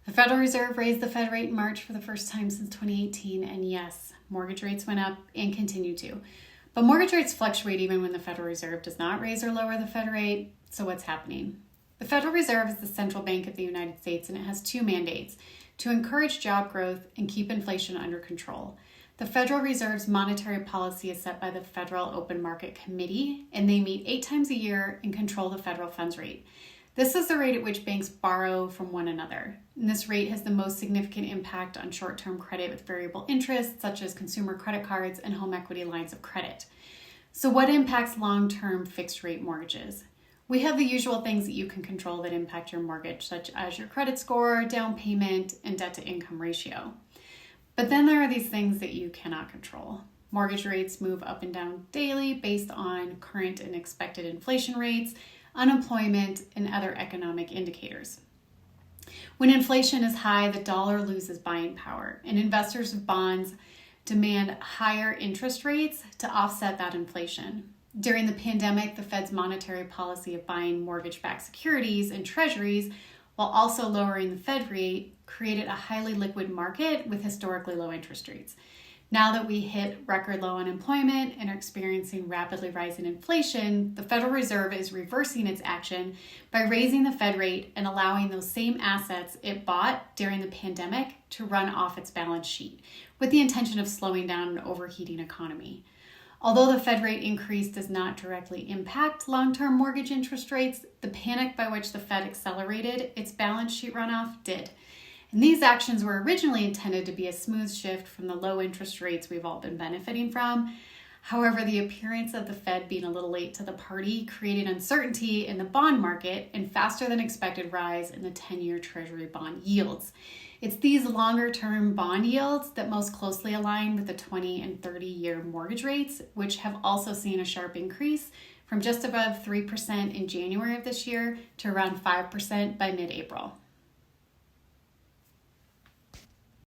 The Federal Reserve raised the Fed rate in March for the first time since 2018, and yes, mortgage rates went up and continue to. But mortgage rates fluctuate even when the Federal Reserve does not raise or lower the Fed rate. So what's happening? The Federal Reserve is the central bank of the United States, and it has two mandates: to encourage job growth and keep inflation under control. The Federal Reserve's monetary policy is set by the Federal Open Market Committee, and they meet 8 times a year and control the federal funds rate. This is the rate at which banks borrow from one another. And this rate has the most significant impact on short-term credit with variable interest, such as consumer credit cards and home equity lines of credit. So what impacts long-term fixed-rate mortgages? We have the usual things that you can control that impact your mortgage, such as your credit score, down payment, and debt-to-income ratio. But then there are these things that you cannot control. Mortgage rates move up and down daily based on current and expected inflation rates, unemployment, and other economic indicators. When inflation is high, the dollar loses buying power, and investors of bonds demand higher interest rates to offset that inflation. During the pandemic, the Fed's monetary policy of buying mortgage-backed securities and treasuries, while also lowering the Fed rate, created a highly liquid market with historically low interest rates. Now that we hit record low unemployment and are experiencing rapidly rising inflation, the Federal Reserve is reversing its action by raising the Fed rate and allowing those same assets it bought during the pandemic to run off its balance sheet, with the intention of slowing down an overheating economy. Although the Fed rate increase does not directly impact long-term mortgage interest rates, the panic by which the Fed accelerated its balance sheet runoff did. And these actions were originally intended to be a smooth shift from the low interest rates we've all been benefiting from. However, the appearance of the Fed being a little late to the party created uncertainty in the bond market and faster than expected rise in the 10-year Treasury bond yields. It's these longer-term bond yields that most closely align with the 20 and 30-year mortgage rates, which have also seen a sharp increase from just above 3% in January of this year to around 5% by mid-April.